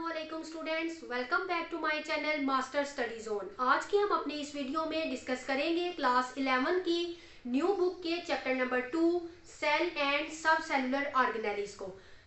अस्सलामुअलैकुम students, welcome back to my channel master study zone. आज की हम अपने इस वीडियो में डिस्कस करेंगे क्लास 11 की न्यू बुक के चैप्टर नंबर 2 सेल एंड सब सेलुलर ऑर्गेनेलिज को।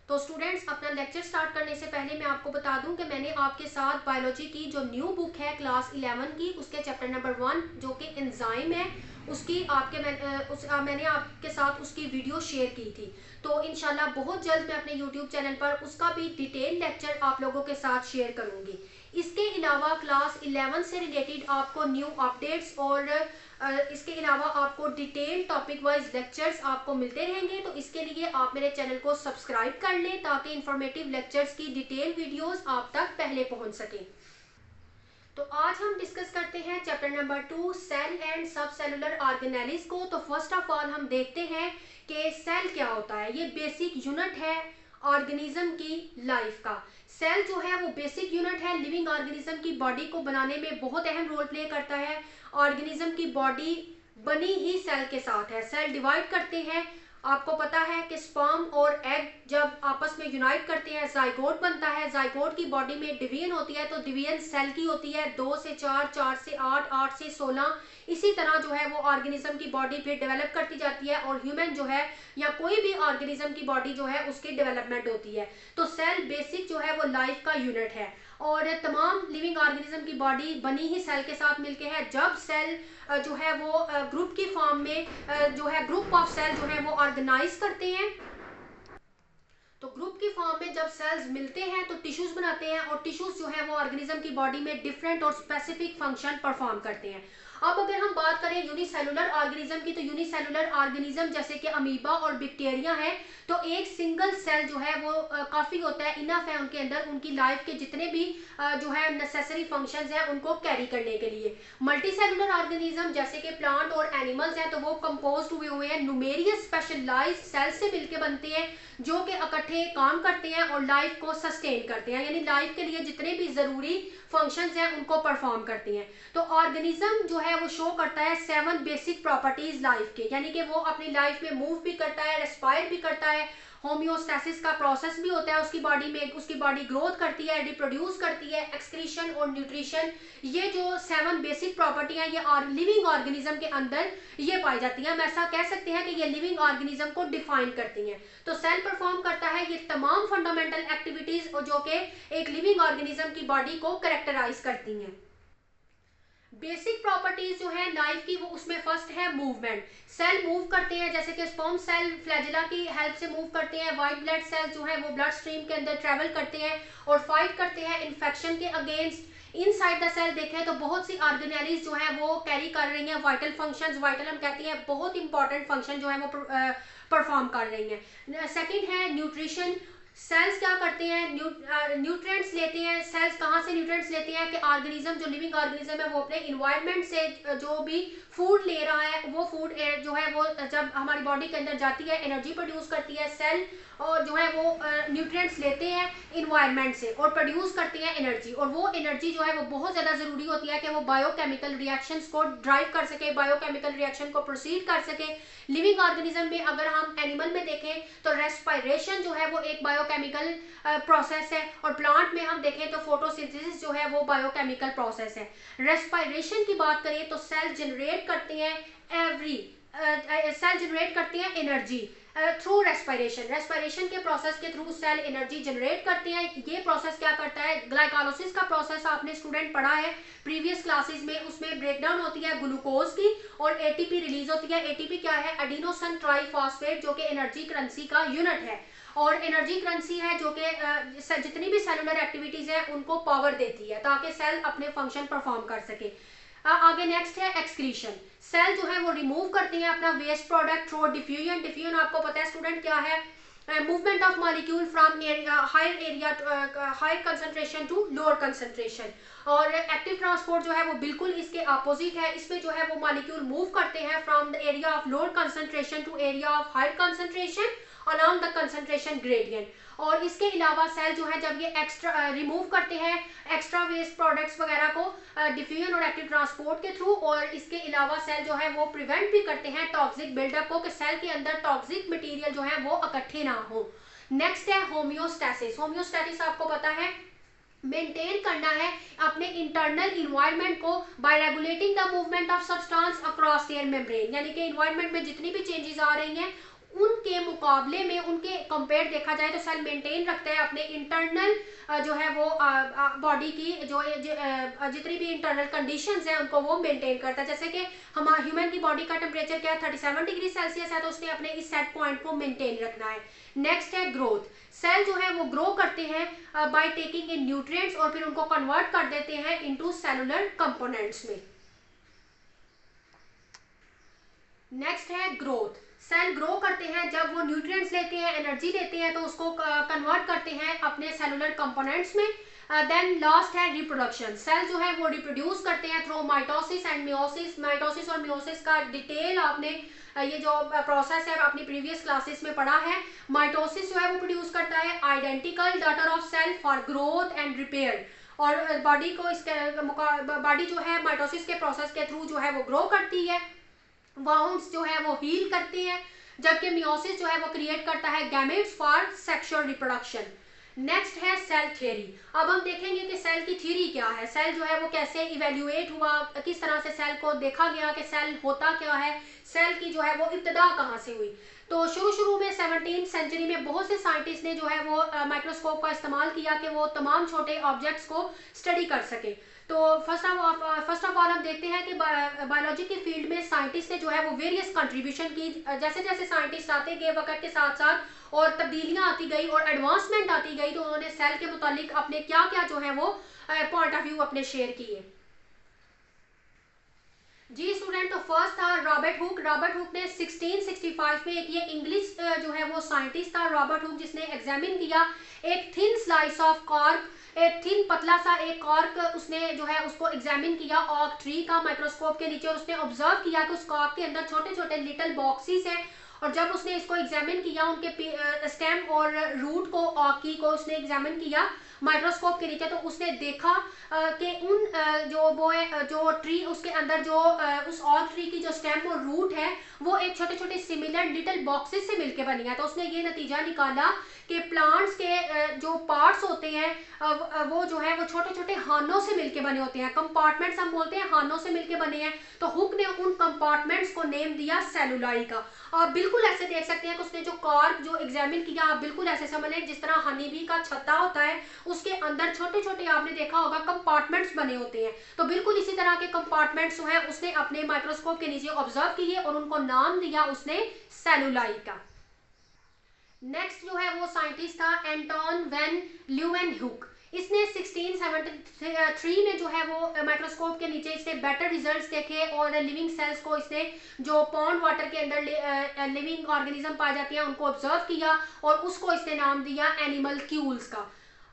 तो स्टूडेंट्स, अपना लेक्चर स्टार्ट करने से पहले मैं आपको बता दूं कि मैंने आपके साथ बायोलॉजी की जो न्यू बुक है क्लास 11 की, उसके चैप्टर नंबर 1 जो कि एंजाइम है, उसकी मैंने आपके साथ उसकी वीडियो शेयर की थी। तो इंशाल्लाह बहुत जल्द मैं अपने यूट्यूब चैनल पर उसका भी डिटेल लेक्चर आप लोगों के साथ शेयर करूंगी। इसके अलावा क्लास 11 से रिलेटेड आपको न्यू अपडेट्स और इसके अलावा आपको डिटेल टॉपिक वाइज लेक्चर्स आपको मिलते रहेंगे। तो इसके लिए आप मेरे चैनल को सब्सक्राइब कर लें ताकि इंफॉर्मेटिव लेक्चर्स की डिटेल वीडियोस आप तक पहले पहुंच सकें। तो आज हम डिस्कस करते हैं चैप्टर नंबर 2 सेल एंड सब सेलुलर ऑर्गेनेलिज को। तो फर्स्ट ऑफ ऑल हम देखते हैं कि सेल क्या होता है। ये बेसिक यूनिट है ऑर्गेनिज्म की लाइफ का। सेल जो है वो बेसिक यूनिट है, लिविंग ऑर्गेनिज्म की बॉडी को बनाने में बहुत अहम रोल प्ले करता है। ऑर्गेनिज्म की बॉडी बनी ही सेल के साथ है। सेल डिवाइड करते हैं, आपको पता है कि स्पर्म और एग जब आपस में यूनाइट करते हैं जाइगोट बनता है। जाइगोट की बॉडी में डिवीजन होती है, तो डिवीजन सेल की होती है 2 से 4, 4 से 8, 8 से 16। इसी तरह जो है वो ऑर्गेनिज्म की बॉडी फिर डेवलप करती जाती है और ह्यूमन जो है या कोई भी ऑर्गेनिज्म की बॉडी जो है उसकी डेवलपमेंट होती है। तो सेल बेसिक जो है वो लाइफ का यूनिट है और तमाम लिविंग ऑर्गेनिज्म की बॉडी बनी ही सेल के साथ मिलके है। जब सेल जो है वो ग्रुप की फॉर्म में जो है ग्रुप ऑफ सेल जो है वो ऑर्गेनाइज करते हैं, तो ग्रुप की फॉर्म में जब सेल्स मिलते हैं तो टिश्यूज बनाते हैं और टिश्यूज जो है वो ऑर्गेनिज्म की बॉडी में डिफरेंट और स्पेसिफिक फंक्शन परफॉर्म करते हैं। अब अगर हम बात करें यूनिसेलुलर ऑर्गेनिज्म की, तो यूनिसेलुलर ऑर्गेनिज्म जैसे कि अमीबा और बैक्टीरिया है, तो एक सिंगल सेल जो है वो काफी होता है, इनफ है उनके अंदर उनकी लाइफ के जितने भी जो है नेसेसरी फंक्शंस हैं उनको कैरी करने के लिए। मल्टीसेलुलर ऑर्गेनिज्म जैसे कि प्लांट और एनिमल्स हैं, तो वो कंपोज हुए हैं न्यूमेरियस स्पेशलाइज्ड सेल से मिलकर बनते हैं जो कि इकट्ठे काम करते हैं और लाइफ को सस्टेन करते हैं, यानी लाइफ के लिए जितने भी जरूरी फंक्शंस हैं उनको परफॉर्म करती हैं। तो ऑर्गेनिज्म जो है वो शो करता है 7 बेसिक प्रॉपर्टीज लाइफ के, यानी कि वो अपनी लाइफ में मूव भी करता है, रेस्पायर भी करता है, होम्योस्टेसिस का प्रोसेस भी होता है उसकी बॉडी में, उसकी बॉडी ग्रोथ करती है, रिप्रोड्यूस करती है, एक्सक्रीशन और न्यूट्रिशन। ये जो 7 बेसिक प्रॉपर्टी हैं ये लिविंग ऑर्गेनिज्म के अंदर ये पाई जाती हैं। हम ऐसा कह सकते हैं कि ये लिविंग ऑर्गेनिज्म को डिफाइन करती हैं। तो सेल परफॉर्म करता है ये तमाम फंडामेंटल एक्टिविटीज जो कि एक लिविंग ऑर्गेनिज्म की बॉडी को कैरेक्टराइज करती हैं। बेसिक प्रॉपर्टीज जो है लाइफ की, वो उसमें फर्स्ट है मूवमेंट। सेल मूव करते हैं, जैसे कि स्पर्म सेल फ्लैजिला की हेल्प से मूव करते हैं। व्हाइट ब्लड सेल्स जो है वो ब्लड स्ट्रीम के अंदर ट्रेवल करते हैं और फाइट करते हैं इन्फेक्शन के अगेंस्ट। इनसाइड द सेल देखें तो बहुत सी ऑर्गेनेलिज जो है वो कैरी कर रही हैं वाइटल फंक्शंस। वाइटल हम कहते हैं बहुत इंपॉर्टेंट फंक्शन जो है वो परफॉर्म कर रही हैं। सेकंड है न्यूट्रिशन। सेल्स क्या करते हैं, न्यूट्रिएंट्स लेते हैं। सेल्स कहाँ से न्यूट्रिएंट्स लेते हैं कि ऑर्गेनिज्म जो लिविंग ऑर्गेनिज्म है वो अपने इन्वायरमेंट से जो भी फूड ले रहा है वो फूड जो है वो जब हमारी बॉडी के अंदर जाती है एनर्जी प्रोड्यूस करती है। सेल और जो है वो न्यूट्रिएंट्स लेते हैं इन्वायरमेंट से और प्रोड्यूस करती है एनर्जी, और वो एनर्जी जो है वो बहुत ज़्यादा ज़रूरी होती है कि वो बायोकेमिकल रिएक्शंस को ड्राइव कर सके, बायोकेमिकल रिएक्शन को प्रोसीड कर सके। लिविंग ऑर्गेनिज्म में अगर हम एनिमल में देखें तो रेस्पायरेशन जो है वो एक बायोकेमिकल प्रोसेस है, और प्लांट में हम देखें तो फोटोसिंथेसिस जो है वो बायोकेमिकल प्रोसेस है। रेस्पायरेशन की बात करें तो सेल जनरेट करते हैं सेल जनरेट करते हैं एनर्जी थ्रू रेस्पायरेशन। रेस्पायरेशन के प्रोसेस के थ्रू सेल एनर्जी जनरेट करते हैं। ये प्रोसेस क्या करता है, ग्लाइकोलाइसिस का प्रोसेस आपने स्टूडेंट पढ़ा है प्रीवियस क्लासेस में, उसमें ब्रेकडाउन होती है ग्लूकोज की और एटीपी रिलीज होती है। एटीपी क्या है, एडिनोसिन ट्राइफॉस्फेट, जो कि एनर्जी करेंसी का यूनिट है और एनर्जी करेंसी है जो कि जितनी भी सेलुलर एक्टिविटीज है उनको पावर देती है ताकि सेल अपने फंक्शन परफॉर्म कर सके। आगे नेक्स्ट है एक्सक्रीशन। सेल जो है वो रिमूव करते हैं अपना waste product through diffusion. Diffusion आपको पता है स्टूडेंट क्या है, movement of molecule from higher concentration to lower concentration. और एक्टिव ट्रांसपोर्ट जो है वो बिल्कुल इसके अपोजिट है। इसमें जो है वो मॉलिक्यूल मूव करते हैं from the area of lower concentration to area of higher concentration along the concentration gradient. और इसके अलावा सेल जो है जब ये एक्स्ट्रा रिमूव करते हैं एक्स्ट्रा वेस्ट प्रोडक्ट्स वगैरह को डिफ्यूजन और एक्टिव ट्रांसपोर्ट के थ्रू, और इसके अलावा सेल जो है वो प्रिवेंट भी करते हैं टॉक्सिक बिल्डअप को, कि सेल के अंदर टॉक्सिक मटेरियल जो है वो इकट्ठे ना हो। नेक्स्ट है होम्योस्टेसिस। होम्योस्टेसिस आपको पता है मेंटेन करना है अपने इंटरनल इन्वायरमेंट को by regulating the movement of substance across their membrane, यानी कि इन्वायरमेंट में जितनी भी चेंजेस आ रही हैं उनके मुकाबले में, उनके कंपेयर देखा जाए तो सेल मेंटेन रखता है अपने इंटरनल जो है वो बॉडी की जो जितनी भी इंटरनल कंडीशंस हैं उनको वो मेंटेन करता है। जैसे कि हमारे ह्यूमन की बॉडी का टेम्परेचर क्या है 37 डिग्री सेल्सियस है, तो उसने अपने इस सेट पॉइंट को मेंटेन रखना है। नेक्स्ट है ग्रोथ। सेल जो है वो ग्रो करते हैं बाय टेकिंग इन न्यूट्रिएंट्स और फिर उनको कन्वर्ट कर देते हैं इनटू सेलुलर कंपोनेंट्स में। नेक्स्ट है ग्रोथ। सेल ग्रो करते हैं जब वो न्यूट्रिएंट्स लेते हैं, एनर्जी लेते हैं, तो उसको कन्वर्ट करते हैं अपने सेलुलर कंपोनेंट्स में। देन लास्ट है रिप्रोडक्शन। सेल जो है वो रिप्रोड्यूस करते हैं through mitosis and meiosis. Mitosis और मियोसिस का डिटेल आपने ये जो प्रोसेस है अपनी प्रीवियस क्लासेस में पढ़ा है। माइटोसिस जो है वो प्रोड्यूस करता है identical daughter of cell for growth and repair, और बॉडी को इसके बॉडी जो है माइटोसिस के प्रोसेस के थ्रू जो है वो ग्रो करती है, वाउंड्स जो है वो हील करते हैं, जबकि मियोसिस जो है वो क्रिएट करता है gametes for sexual reproduction. Next है सेल थ्योरी। अब हम देखेंगे कि सेल की थ्योरी क्या है, सेल जो है वो कैसे इवेल्युएट हुआ, किस तरह से सेल को देखा गया कि सेल होता क्या है, सेल की जो है वो इब्तिदा कहाँ से हुई। तो शुरू में 17वीं सेंचुरी में बहुत से साइंटिस्ट ने जो है वो माइक्रोस्कोप का इस्तेमाल किया कि वो तमाम छोटे ऑब्जेक्ट्स को स्टडी कर सके। तो फर्स्ट ऑफ ऑल हम देखते हैं कि बायोलॉजी की फील्ड में साइंटिस्ट ने जो है वो वेरियस कंट्रीब्यूशन की। जैसे जैसे साइंटिस्ट आते गए वक्त के साथ साथ और तब्दीलियां आती गई और एडवांसमेंट आती गई, तो उन्होंने सेल के मुतालिक अपने क्या क्या जो है वो पॉइंट ऑफ व्यू अपने शेयर किए। जी स्टूडेंट, तो फर्स्ट था रॉबर्ट हुक। रॉबर्ट हुक ने 1665 में, एक ये इंग्लिश जो है वो साइंटिस्ट था रॉबर्ट हुक, जिसने एग्जामिन किया एक थिन स्लाइस ऑफ कॉर्क, एक थिन पतला सा एक कॉर्क, उसने जो है उसको एग्जामिन किया ऑक ट्री का माइक्रोस्कोप के नीचे, और उसने ऑब्जर्व किया कि उस कॉर्क के अंदर छोटे छोटे लिटिल बॉक्सेस हैं, और जब उसने इसको एग्जामिन किया उनके स्टेम और रूट को, ऑक की को उसने एग्जामिन किया माइक्रोस्कोप के नीचे, तो उसने देखा कि उन जो ट्री उसके अंदर जो उस ऑक ट्री की जो स्टेम और रूट है वो एक छोटे छोटे सिमिलर लिटिल बॉक्सेस से मिलकर बनी है। तो उसने ये नतीजा निकाला कि प्लांट्स के जो पार्ट्स होते हैं वो जो है वो छोटे छोटे हानों से मिलके बने होते हैं, कंपार्टमेंट्स हम बोलते हैं, हानों से मिलके बने हैं। तो हुक ने उन कंपार्टमेंट्स को नेम दिया सेलुलाई का। आप बिल्कुल ऐसे देख सकते हैं कि उसने जो कॉर्क जो एग्जामिन किया, आप बिल्कुल ऐसे समझ लें जिस तरह हनी बी का छत्ता होता है, उसके अंदर छोटे छोटे आपने देखा होगा कंपार्टमेंट्स बने होते हैं। तो बिल्कुल इसी तरह के कंपार्टमेंट्स जो है उसने अपने माइक्रोस्कोप के नीचे ऑब्जर्व किए और उनको नाम दिया उसने सेलुलाई का। नेक्स्ट जो है वो साइंटिस्ट था एंटोन वैन ल्यूवेनहुक। इसने 1673 में जो है वो माइक्रोस्कोप के नीचे इसने बेटर रिजल्ट्स देखे और लिविंग सेल्स को इसने जो पॉन्ड वाटर के अंदर लिविंग ऑर्गेनिज्म पाए जाते हैं उनको ऑब्जर्व किया और उसको इसने नाम दिया एनिमल क्यूल्स का।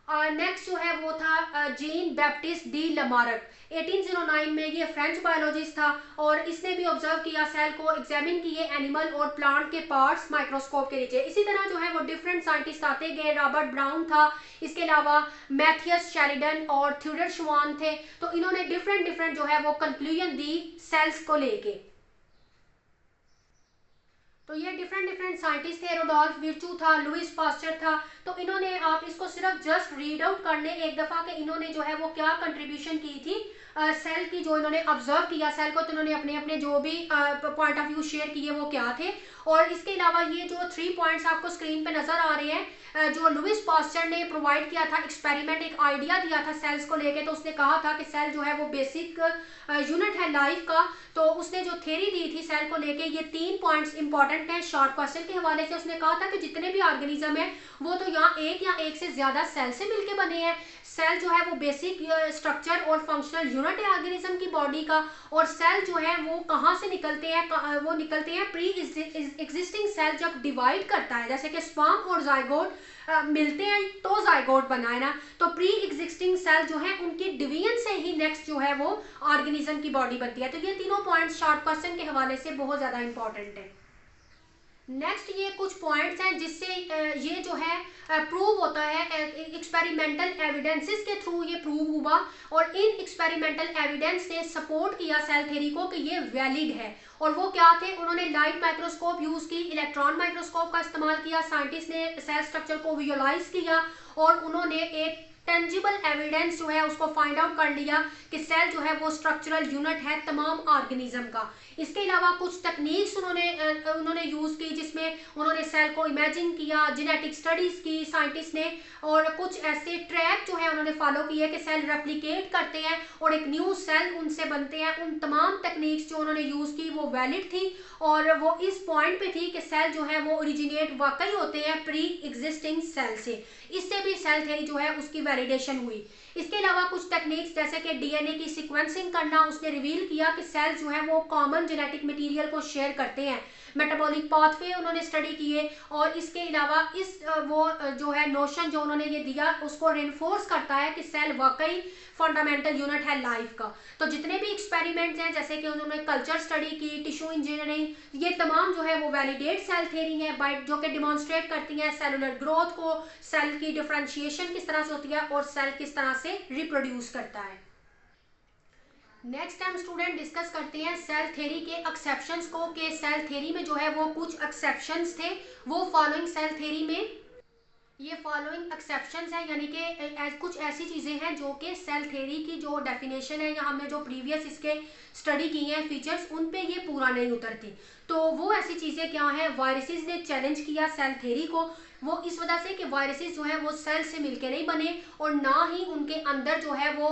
नेक्स्ट जो है वो था जीन बैप्टिस्ट डी लमार्क। 1809 में ये फ्रेंच बायोलॉजिस्ट था और इसने भी ऑब्जर्व किया सेल को, एग्जामिन किए एनिमल और प्लांट के पार्ट्स माइक्रोस्कोप के नीचे। इसी तरह जो है वो डिफरेंट साइंटिस्ट आते गए। रॉबर्ट ब्राउन था, इसके अलावा मैथियस शेरिडन और थ्योडर श्वान थे। तो इन्होंने डिफरेंट जो है वो कंक्लूजन दी सेल्स को लेके। तो ये डिफरेंट साइंटिस्ट थे। रोडोल्फ विर्चू था, लुइस पास्चर था। तो इन्होंने, आप इसको सिर्फ जस्ट रीड आउट कर लें एक दफा कि इन्होंने जो है वो क्या कंट्रीब्यूशन की थी सेल की, जो इन्होंने ऑब्जर्व किया सेल को, तो इन्होंने अपने अपने जो भी पॉइंट ऑफ व्यू शेयर किए वो क्या थे। और इसके अलावा ये जो 3 पॉइंट्स आपको स्क्रीन पे नजर आ रहे हैं, जो लुइस पास्चर ने प्रोवाइड किया था एक्सपेरिमेंट, एक आइडिया दिया था सेल्स को लेके। तो उसने कहा था कि सेल जो है वो बेसिक यूनिट है लाइफ का। तो उसने जो थ्योरी दी थी सेल को लेके, ये 3 पॉइंट्स इंपॉर्टेंट हैं शॉर्ट क्वेश्चन के हवाले से। उसने कहा था कि जितने भी ऑर्गेनिज्म है वो तो यहाँ एक या एक से ज्यादा सेल से मिलके बने हैं। सेल जो है वो बेसिक स्ट्रक्चर और फंक्शनल यूनिट है ऑर्गेनिज्म की बॉडी का। और सेल जो है वो कहाँ से निकलते हैं, वो निकलते हैं प्री एग्जिस्टिंग सेल जब डिवाइड करता है, जैसे कि स्पर्म और जाइगोट मिलते हैं तो जाइगोट बना है ना। तो प्री एग्जिस्टिंग सेल जो है उनकी डिवीजन से ही नेक्स्ट जो है वो ऑर्गेनिज्म की बॉडी बनती है। तो ये तीनों पॉइंट्स शॉर्ट क्वेश्चन के हवाले से बहुत ज्यादा इंपॉर्टेंट है। नेक्स्ट ये कुछ पॉइंट्स हैं जिससे ये जो है प्रूव होता है, एक्सपेरिमेंटल एविडेंसेस के थ्रू ये प्रूव हुआ। और इन एक्सपेरिमेंटल एविडेंस ने सपोर्ट किया सेल थ्योरी को कि ये वैलिड है। और वो क्या थे, उन्होंने लाइट माइक्रोस्कोप यूज की, इलेक्ट्रॉन माइक्रोस्कोप का इस्तेमाल किया, साइंटिस्ट ने सेल स्ट्रक्चर को विजुअलाइज किया और उन्होंने एक 10 टेंजिबल एविडेंस जो है उसको फाइंड आउट कर लिया कि सेल जो है वो स्ट्रक्चरल यूनिट है तमाम ऑर्गेनिज्म का। इसके अलावा कुछ टेक्निक्स उन्होंने यूज की जिसमें उन्होंने सेल को इमेजिन किया, जेनेटिक स्टडीज की साइंटिस्ट ने, और कुछ ऐसे ट्रैक जो है उन्होंने फॉलो किए कि सेल रेप्लिकेट करते हैं और एक न्यू सेल उनसे बनते हैं। उन तमाम टेक्निक्स जो उन्होंने यूज की वो वैलिड थी और वो इस पॉइंट पे थी कि सेल जो है वो ओरिजिनेट वाकई होते हैं प्री एग्जिस्टिंग सेल से। इससे भी सेल थ्योरी जो है उसकी वैलिडेशन हुई। इसके अलावा कुछ टेक्निक्स जैसे कि डीएनए की सीक्वेंसिंग करना, उसने रिवील किया कि सेल जो है वो कॉमन जेनेटिक मटेरियल को शेयर करते हैं। मेटाबॉलिक पाथवे उन्होंने स्टडी किए और इसके अलावा वो जो है नोशन जो उन्होंने ये दिया उसको रेनफोर्स करता है कि सेल वाकई फंडामेंटल यूनिट है लाइफ का। तो जितने भी एक्सपेरिमेंट्स हैं जैसे कि उन्होंने कल्चर स्टडी की, टिश्यू इंजीनियरिंग, ये तमाम जो है वो वैलिडेट सेल थ्योरी है बाय जो कि डिमॉन्स्ट्रेट करती हैं सेलुलर ग्रोथ को, सेल की डिफरेंशिएशन किस तरह से होती है और सेल किस तरह से रिप्रोड्यूस करता है। नेक्स्ट टाइम स्टूडेंट डिस्कस करते हैं सेल थ्योरी के एक्सेप्शंस को, कि सेल थ्योरी में जो है वो कुछ एक्सेप्शंस थे वो फॉलोइंग सेल थ्योरी में ये फॉलोइंग एक्सेप्शंस हैं, यानी कि कुछ ऐसी चीज़ें हैं जो कि सेल थ्योरी की जो डेफिनेशन है या हमने जो प्रीवियस इसके स्टडी की हैं फीचर्स उन पे ये पूरा नहीं उतरती। तो वो ऐसी चीज़ें क्या हैं, वायरसेस ने चैलेंज किया सेल थ्योरी को, वो इस वजह से कि वायरसेस जो है वो सेल से मिलके नहीं बने और ना ही उनके अंदर जो है वो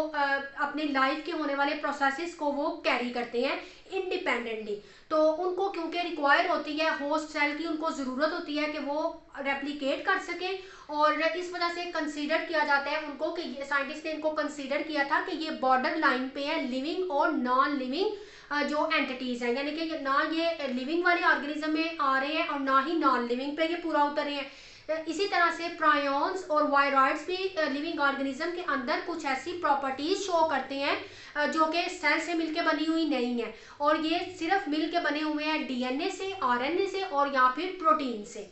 अपने लाइफ के होने वाले प्रोसेसेस को वो कैरी करते हैं इंडिपेंडेंटली। तो उनको क्योंकि रिक्वायर होती है होस्ट सेल की, उनको ज़रूरत होती है कि वो रेप्लिकेट कर सकें और इस वजह से कंसीडर किया जाता है उनको कि साइंटिस्ट ने इनको कंसीडर किया था कि ये बॉर्डर लाइन पे है लिविंग और नॉन लिविंग जो एंटिटीज़ हैं, यानी कि ना ये लिविंग वाले ऑर्गेनिज्म में आ रहे हैं और ना ही नॉन लिविंग पे ये पूरा उतर रहे हैं। इसी तरह से प्रायोन्स और वायरॉइड्स भी लिविंग ऑर्गेनिज्म के अंदर कुछ ऐसी प्रॉपर्टीज शो करते हैं जो कि सेल से मिलके बनी हुई नहीं है और ये सिर्फ मिलके बने हुए हैं डीएनए से, आरएनए से और या फिर प्रोटीन से।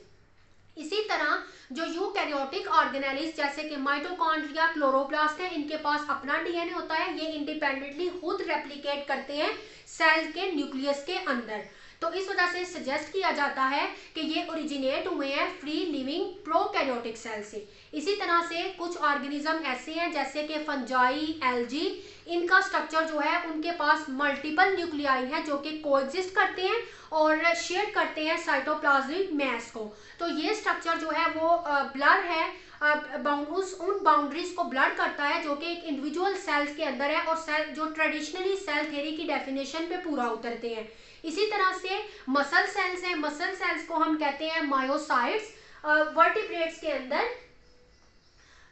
इसी तरह जो यूकैरियोटिक ऑर्गेनेल्स जैसे कि माइटोकॉन्ड्रिया, क्लोरोप्लास्ट है, इनके पास अपना डीएनए होता है, ये इंडिपेंडेंटली खुद रेप्लिकेट करते हैं सेल के न्यूक्लियस के अंदर। तो इस वजह से सजेस्ट किया जाता है कि ये ओरिजिनेट हुए हैं फ्री लिविंग प्रोकैरियोटिक सेल से। इसी तरह से कुछ ऑर्गेनिज्म ऐसे हैं जैसे कि फंजाई, एल्गी, इनका स्ट्रक्चर जो है उनके पास मल्टीपल न्यूक्लियाई हैं जो कि कोएग्जिस्ट करते हैं और शेयर करते हैं साइटोप्लाज्मिक मैस को। तो ये स्ट्रक्चर जो है वो ब्लर है, उन बाउंड्रीज को ब्लर करता है जो कि एक इंडिविजुअल सेल्स के अंदर है और सेल जो ट्रेडिशनली सेल थ्योरी की डेफिनेशन पे पूरा उतरते हैं। इसी तरह से मसल सेल्स हैं, मसल सेल्स को हम कहते हैं मायोसाइट्स वर्टिब्रेट्स के अंदर।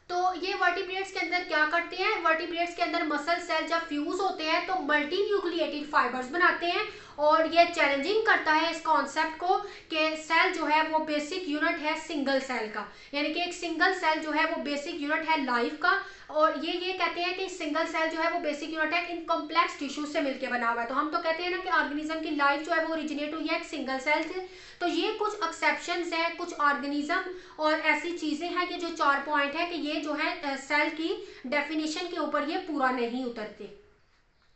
तो ये वर्टिब्रेट्स के अंदर क्या करते हैं, वर्टिब्रेट्स के अंदर मसल सेल जब फ्यूज होते हैं तो मल्टी न्यूक्लिएटेड फाइबर्स बनाते हैं और ये चैलेंजिंग करता है इस कॉन्सेप्ट को कि सेल जो है वो बेसिक यूनिट है सिंगल सेल का, यानी कि एक सिंगल सेल जो है वो बेसिक यूनिट है लाइफ का। और ये कहते हैं कि सिंगल सेल जो है वो बेसिक यूनिट है इन कॉम्प्लेक्स टिश्यू से मिलके बना हुआ है। तो हम तो कहते हैं ना कि ऑर्गेनिज्म की लाइफ जो है वो ओरिजिनेट हुई है एक सिंगल सेल से। तो ये कुछ एक्सेप्शंस हैं, कुछ ऑर्गेनिज्म और ऐसी चीज़ें हैं, ये जो 4 पॉइंट है कि ये जो है सेल की डेफिनेशन के ऊपर ये पूरा नहीं उतरते।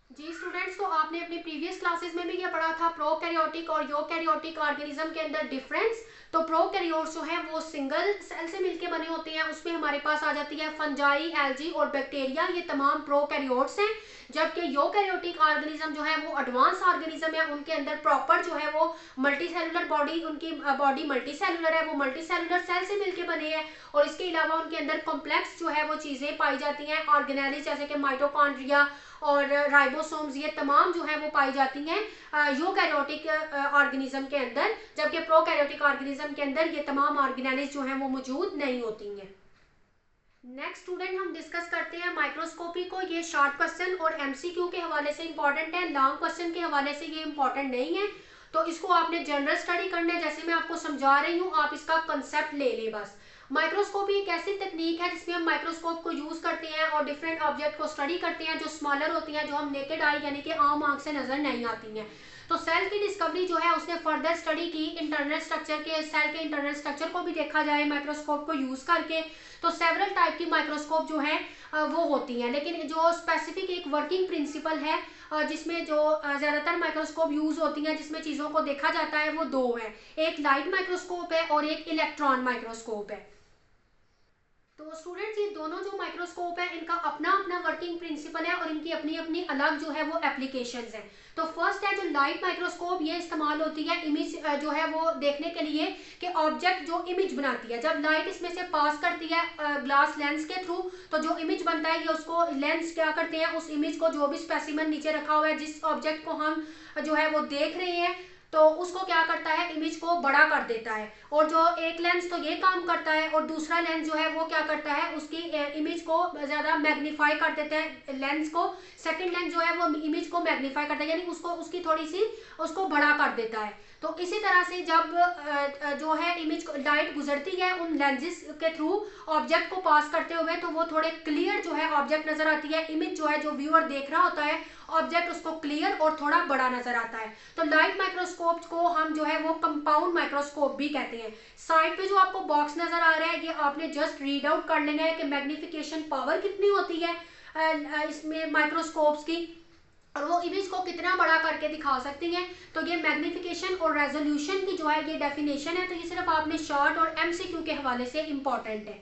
जी स्टूडेंट्स, तो आपने अपनी प्रीवियस क्लासेस में भी ये पढ़ा था प्रोकैरियोटिक और यूकैरियोटिक ऑर्गेनिज्म के अंदर डिफरेंस। तो प्रोकैरियोट्स जो है वो सिंगल सेल से मिलके बने होते हैं, उसमें हमारे पास आ जाती है फंजाई, एल्गी और बैक्टीरिया, ये तमाम प्रोकैरियोट्स हैं। जबकि यूकैरियोटिक ऑर्गेनिज्म जो है वो एडवांस ऑर्गेनिज्म है, उनके अंदर प्रॉपर जो है वो मल्टी सेलुलर बॉडी, उनकी बॉडी मल्टी सेलुलर है, वो मल्टी सेलुलर सेल से मिलके बने हैं और इसके अलावा उनके अंदर कॉम्प्लेक्स जो है वो चीज़ें पाई जाती हैं ऑर्गेनेल्स जैसे कि माइटोकॉन्ड्रिया और राइबोसोम्स, ये तमाम जो है वो पाई जाती हैं यूकैरियोटिक ऑर्गेनिज्म के अंदर, जबकि प्रोकैरियोटिक ऑर्गेनिज्म के अंदर ये तमाम ऑर्गेनेल्स जो हैं वो मौजूद नहीं होती हैं। नेक्स्ट स्टूडेंट हम डिस्कस करते हैं माइक्रोस्कोपी को। ये शॉर्ट क्वेश्चन और एमसीक्यू के हवाले से इंपॉर्टेंट है, लॉन्ग क्वेश्चन के हवाले से ये इंपॉर्टेंट नहीं है। तो इसको आपने जनरल स्टडी करना है, जैसे मैं आपको समझा रही हूँ आप इसका कंसेप्ट ले लें बस। माइक्रोस्कोपी एक ऐसी तकनीक है जिसमें हम माइक्रोस्कोप को यूज करते हैं और डिफरेंट ऑब्जेक्ट को स्टडी करते हैं जो स्मॉलर होती हैं, जो हम नेकेड आई यानी कि आम आंख से नजर नहीं आती हैं। तो सेल की डिस्कवरी जो है उसने फर्दर स्टडी की, इंटरनल स्ट्रक्चर के, सेल के इंटरनल स्ट्रक्चर को भी देखा जाए माइक्रोस्कोप को यूज करके। तो सेवरल टाइप की माइक्रोस्कोप जो है वो होती हैं, लेकिन जो स्पेसिफिक एक वर्किंग प्रिंसिपल है जिसमें जो ज़्यादातर माइक्रोस्कोप यूज होती हैं जिसमें चीज़ों को देखा जाता है वो 2 है, एक लाइट माइक्रोस्कोप है और एक इलेक्ट्रॉन माइक्रोस्कोप है। तो स्टूडेंट्स ये दोनों जो माइक्रोस्कोप है इनका अपना अपना वर्किंग प्रिंसिपल है और इनकी अपनी अपनी अलग जो है वो एप्लीकेशंस हैं। तो फर्स्ट है जो लाइट माइक्रोस्कोप, ये इस्तेमाल होती है इमेज जो है वो देखने के लिए कि ऑब्जेक्ट जो इमेज बनाती है, जब लाइट इसमें से पास करती है ग्लास लेंस के थ्रू, तो जो इमेज बनता है ये उसको लेंस क्या करते हैं, उस इमेज को जो भी स्पेसिमन नीचे रखा हुआ है जिस ऑब्जेक्ट को हम जो है वो देख रहे हैं, तो उसको क्या करता है, इमेज को बड़ा कर देता है। और जो एक लेंस तो ये काम करता है और दूसरा लेंस जो है वो क्या करता है, उसकी इमेज को ज़्यादा मैग्नीफाई कर देता है लेंस को। सेकंड लेंस जो है वो इमेज को मैग्नीफाई करता है, यानी उसको उसकी थोड़ी सी उसको बड़ा कर देता है। तो इसी तरह से जब जो है इमेज लाइट गुजरती है उन लेंसेज के थ्रू ऑब्जेक्ट को पास करते हुए, तो वो थोड़े क्लियर जो है ऑब्जेक्ट नजर आती है, इमेज जो है जो व्यूअर देख रहा होता है ऑब्जेक्ट उसको क्लियर और थोड़ा बड़ा नजर आता है। तो लाइट माइक्रोस्कोप को हम जो है वो कंपाउंड माइक्रोस्कोप भी कहते हैं। साइड पे जो आपको बॉक्स नजर आ रहा है ये आपने जस्ट रीड आउट कर लेना है कि मैग्निफिकेशन पावर कितनी होती है इसमें माइक्रोस्कोप्स की, और वो इमेज को कितना बड़ा करके दिखा सकती हैं। तो ये मैग्निफिकेशन और रेजोल्यूशन की जो है ये डेफिनेशन है, तो ये सिर्फ आपने शॉर्ट और एमसीक्यू के हवाले से इंपॉर्टेंट है।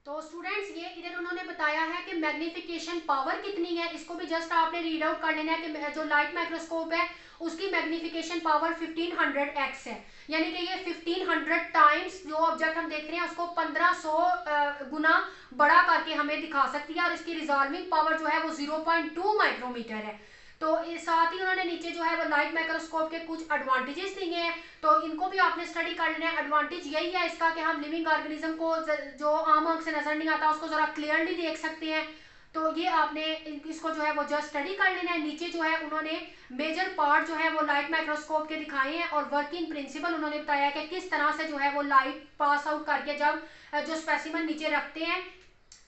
तो स्टूडेंट्स ये इधर उन्होंने बताया है कि मैग्निफिकेशन पावर कितनी है, इसको भी जस्ट आपने रीड आउट कर लेना है कि जो लाइट माइक्रोस्कोप है उसकी मैग्निफिकेशन पावर 1500x है, यानी कि ये 1500 टाइम्स जो ऑब्जेक्ट हम देख रहे हैं उसको 1500 गुना बड़ा करके हमें दिखा सकती है, और इसकी रिजॉल्विंग पावर जो है वो 0.2 माइक्रोमीटर है। तो साथ ही उन्होंने नीचे जो है वो लाइट माइक्रोस्कोप के कुछ एडवांटेजेस दिए हैं, तो इनको भी आपने स्टडी कर लेना है। एडवांटेज यही है इसका कि हम लिविंग ऑर्गेनिज्म को जो आम आंख से नजर नहीं आता उसको जरा क्लियरली देख सकते हैं। तो ये आपने इसको जो है वो जस्ट स्टडी कर लेना है। नीचे जो है उन्होंने मेजर पार्ट जो है वो लाइट माइक्रोस्कोप के दिखाए हैं, और वर्किंग प्रिंसिपल उन्होंने बताया कि किस तरह से जो है वो लाइट पास आउट करके जब जो स्पेसिमन नीचे रखते हैं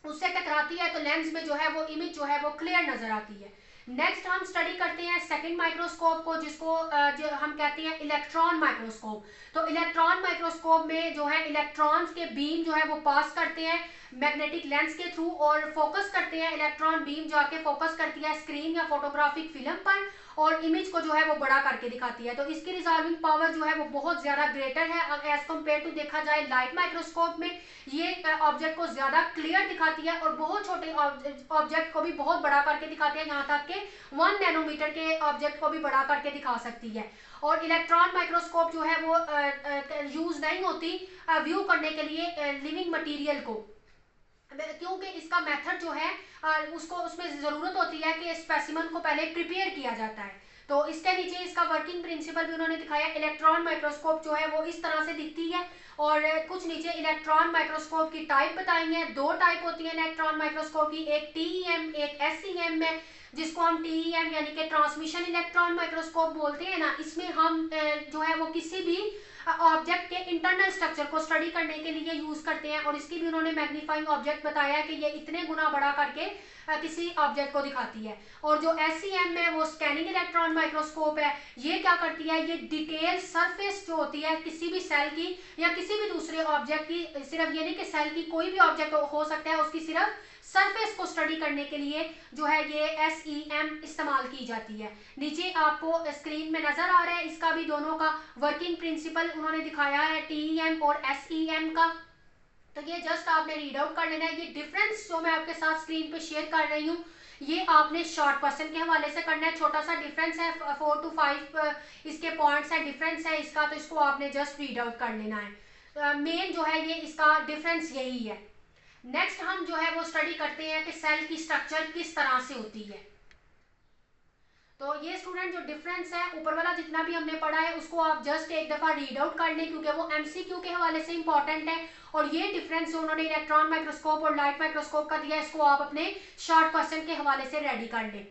उससे टकराती है तो लेंस में जो है वो इमेज जो है वो क्लियर नजर आती है। नेक्स्ट हम स्टडी करते हैं सेकंड माइक्रोस्कोप को, जिसको जो हम कहते हैं इलेक्ट्रॉन माइक्रोस्कोप। तो इलेक्ट्रॉन माइक्रोस्कोप में जो है इलेक्ट्रॉन्स के बीम जो है वो पास करते हैं मैग्नेटिक लेंस के थ्रू और फोकस करते हैं, इलेक्ट्रॉन बीम जाके फोकस करती है स्क्रीन या फोटोग्राफिक फिल्म पर और इमेज को जो है वो बड़ा करके दिखाती है। तो इसकी रिजॉल्विंग पावर जो है वो बहुत ज्यादा ग्रेटर है एज कम्पेयर टू देखा जाए लाइट माइक्रोस्कोप में। ये ऑब्जेक्ट को ज्यादा क्लियर दिखाती है और बहुत छोटे ऑब्जेक्ट को भी बहुत बड़ा करके दिखाती है, यहाँ तक कि 1 नैनोमीटर के ऑब्जेक्ट को भी बड़ा करके दिखा सकती है। और इलेक्ट्रॉन माइक्रोस्कोप जो है वो यूज नहीं होती व्यू करने के लिए लिविंग मटेरियल को, क्योंकि इसका मेथड जो है उसको उसमें जरूरत होती है कि स्पेसिमन को पहले प्रिपेयर किया जाता है। तो इसके नीचे इसका वर्किंग प्रिंसिपल भी उन्होंने दिखाया। इलेक्ट्रॉन माइक्रोस्कोप जो है वो इस तरह से दिखती है, और कुछ नीचे इलेक्ट्रॉन माइक्रोस्कोप की टाइप बताई है। 2 टाइप होती है इलेक्ट्रॉन माइक्रोस्कोप की, एक TEM एक SEM है, जिसको हम TEM यानी कि ट्रांसमिशन इलेक्ट्रॉन माइक्रोस्कोप बोलते हैं ना। इसमें हम जो है वो किसी भी ऑब्जेक्ट के इंटरनल स्ट्रक्चर को स्टडी करने के लिए यूज करते हैं, और इसकी भी उन्होंने मैग्नीफाइंग ऑब्जेक्ट बताया कि ये इतने गुना बड़ा करके किसी ऑब्जेक्ट को दिखाती है। और जो SEM है वो स्कैनिंग इलेक्ट्रॉन माइक्रोस्कोप है, ये क्या करती है, ये डिटेल सरफेस जो होती है किसी भी सेल की या किसी भी दूसरे ऑब्जेक्ट की, सिर्फ ये नहीं कि सेल की कोई भी ऑब्जेक्ट हो सकता है, उसकी सिर्फ सरफेस को स्टडी करने के लिए जो है ये SEM इस्तेमाल की जाती है। नीचे आपको स्क्रीन में नजर आ रहा है, इसका भी दोनों का वर्किंग प्रिंसिपल उन्होंने दिखाया है TEM और SEM का। तो ये जस्ट आपने रीड आउट कर लेना है। ये डिफरेंस जो मैं आपके साथ स्क्रीन पे शेयर कर रही हूँ ये आपने शॉर्ट क्वेश्चन के हवाले से करना है। छोटा सा डिफरेंस है, 4 to 5 इसके पॉइंट्स है, डिफरेंस है इसका, तो इसको आपने जस्ट रीड आउट कर लेना है। मेन जो है ये इसका डिफरेंस यही है। नेक्स्ट हम जो है वो स्टडी करते हैं कि सेल की स्ट्रक्चर किस तरह से होती है। तो ये स्टूडेंट जो डिफरेंस है ऊपर वाला जितना भी हमने पढ़ा है उसको आप जस्ट एक दफा रीड आउट कर लें, क्योंकि वो MCQ के हवाले से इंपॉर्टेंट है। और ये डिफरेंस जो उन्होंने इलेक्ट्रॉन माइक्रोस्कोप और लाइट माइक्रोस्कोप का दिया इसको आप अपने शॉर्ट क्वेश्चन के हवाले से रेडी कर लें।